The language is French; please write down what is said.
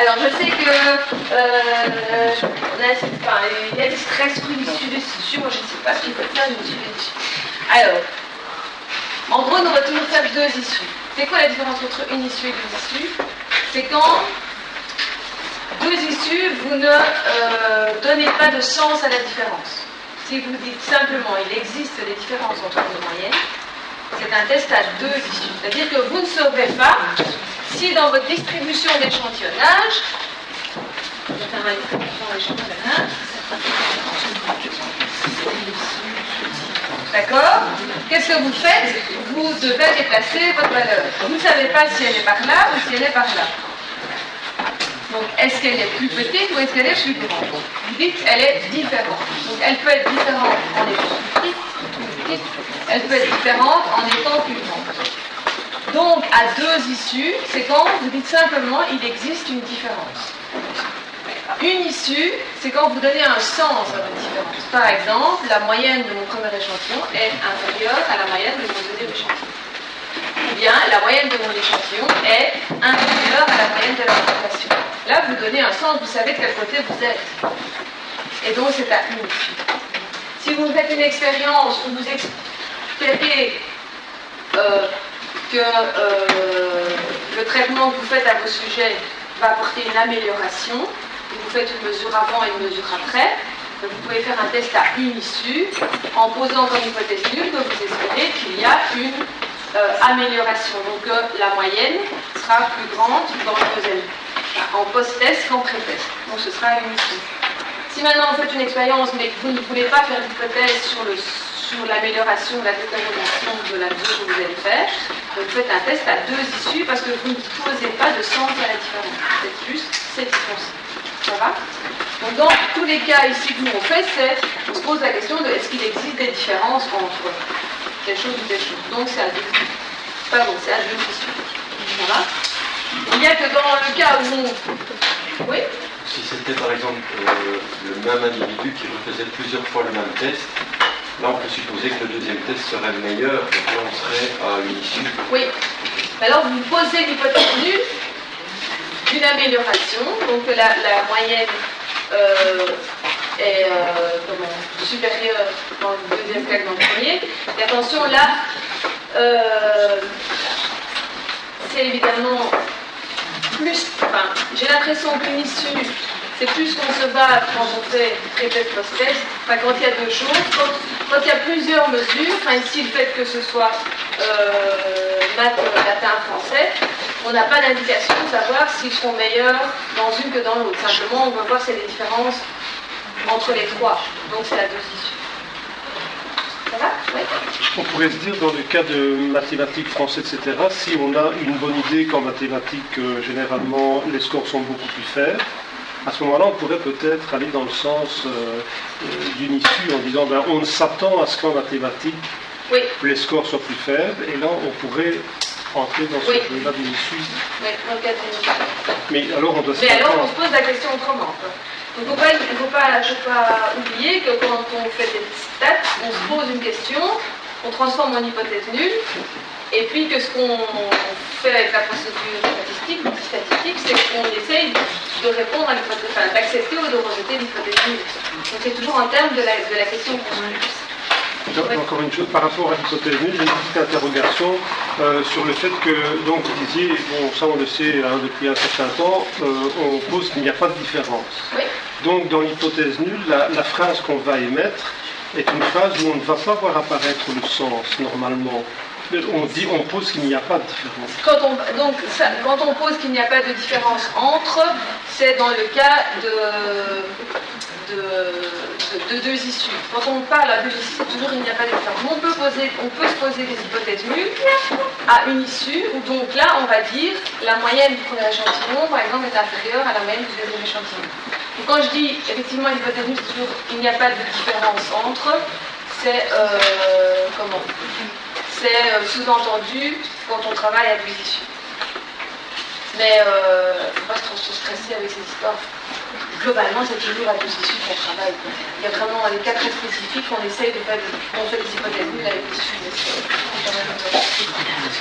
Alors, je sais que il y a des stress sur une issue, des issues. Moi, je ne sais pas ce qu'il faut faire une issue, des issues. Alors, en gros, on va toujours faire deux issues. C'est quoi la différence entre une issue et deux issues? C'est quand deux issues, vous ne donnez pas de sens à la différence. Si vous dites simplement il existe des différences entre deux moyennes, c'est un test à deux issues. C'est-à-dire que vous ne saurez pas si dans votre distribution d'échantillonnage, je vais faire ma distribution d'échantillonnage, d'accord? Qu'est-ce que vous faites? Vous devez déplacer votre valeur. Vous ne savez pas si elle est par là ou si elle est par là. Donc, est-ce qu'elle est plus petite ou est-ce qu'elle est plus grande? Vous dites elle est différente. Donc, elle peut être différente en étant plus petite, elle peut être différente en étant plus grande. Donc, à deux issues, c'est quand vous dites simplement il existe une différence. Une issue, c'est quand vous donnez un sens à votre différence. Par exemple, la moyenne de mon premier échantillon est inférieure à la moyenne de mon deuxième échantillon. Ou bien, la moyenne de mon échantillon est inférieure à la moyenne de la population. Là, vous donnez un sens, vous savez de quel côté vous êtes. Et donc, c'est à une issue. Si vous faites une expérience où vous espérez que le traitement que vous faites à vos sujets va apporter une amélioration, et vous faites une mesure avant et une mesure après, vous pouvez faire un test à une issue en posant comme hypothèse nulle que vous espérez qu'il y a une amélioration. Donc la moyenne sera plus grande dans le deuxième, en post-test qu'en pré-test. Donc ce sera une issue. Si maintenant vous faites une expérience mais que vous ne voulez pas faire d'hypothèse sur l'amélioration, la détermination de la mesure que vous allez faire, vous faites un test à deux issues parce que vous ne posez pas de sens à la différence. Vous faites juste cette différence. Ça va? Donc dans tous les cas ici que nous on fait, on se pose la question de est-ce qu'il existe des différences entre telle chose ou telle chose. Donc c'est à deux. Pardon, c'est à deux issues. Ça va? Il n'y a que dans le cas où on... Oui? Si c'était par exemple le même individu qui refaisait plusieurs fois le même test, là on peut supposer que le deuxième test serait meilleur, donc là on serait à une issue. Oui. Alors vous posez l'hypothèse nulle d'une amélioration, donc la moyenne est supérieure dans le deuxième cas que dans le premier. Et attention, là, c'est évidemment plus, j'ai l'impression qu'une issue, c'est plus qu'on se bat quand on fait pré-test post-test, quand il y a deux choses, quand il y a plusieurs mesures, ici le fait que ce soit maths, latin, français, on n'a pas d'indication de savoir s'ils seront meilleurs dans une que dans l'autre. Simplement, on va voir s'il y a des différences entre les trois. Donc c'est à deux issues. Ça va? Oui. On pourrait se dire, dans le cas de mathématiques, français, etc., si on a une bonne idée qu'en mathématiques, généralement, les scores sont beaucoup plus faibles, à ce moment-là, on pourrait peut-être aller dans le sens d'une issue en disant on s'attend à ce qu'en mathématiques, oui, les scores soient plus faibles, et là, on pourrait entrer dans ce jeu-là d'une issue. Oui, dans le cas d'une issue. Mais alors, on doit Mais alors, on se pose la question autrement. Donc, il ne faut pas oublier que quand on fait des stats, on se pose une question, on transforme en hypothèse nulle, et puis que ce qu'on fait avec la procédure statistique, c'est qu'on essaye de répondre à l'hypothèse, d'accepter ou de rejeter l'hypothèse nulle. Donc c'est toujours en termes de la question qu'on se pose. Encore une chose, par rapport à l'hypothèse nulle, j'ai une petite interrogation sur le fait que, donc vous disiez, bon ça on le sait depuis un certain temps, on pose qu'il n'y a pas de différence. Oui. Donc dans l'hypothèse nulle, la phrase qu'on va émettre est une phrase où on ne va pas voir apparaître le sens normalement. On pose qu'il n'y a pas de différence. Quand on pose qu'il n'y a pas de différence entre, c'est dans le cas de deux issues. Quand on parle à deux issues, c'est toujours il n'y a pas de différence. On peut se poser des hypothèses nulles à une issue, où donc là, on va dire la moyenne du premier échantillon, par exemple, est inférieure à la moyenne du deuxième échantillon. Donc quand je dis effectivement une hypothèse nulle, c'est toujours il n'y a pas de différence entre, c'est c'est sous-entendu quand on travaille à deux issues. Mais il ne faut pas trop se stresser avec ces histoires. Globalement, c'est toujours à deux issues qu'on travaille. Il y a vraiment des cas très spécifiques qu'on essaye de faire, on fait des hypothèses nulles avec des issues.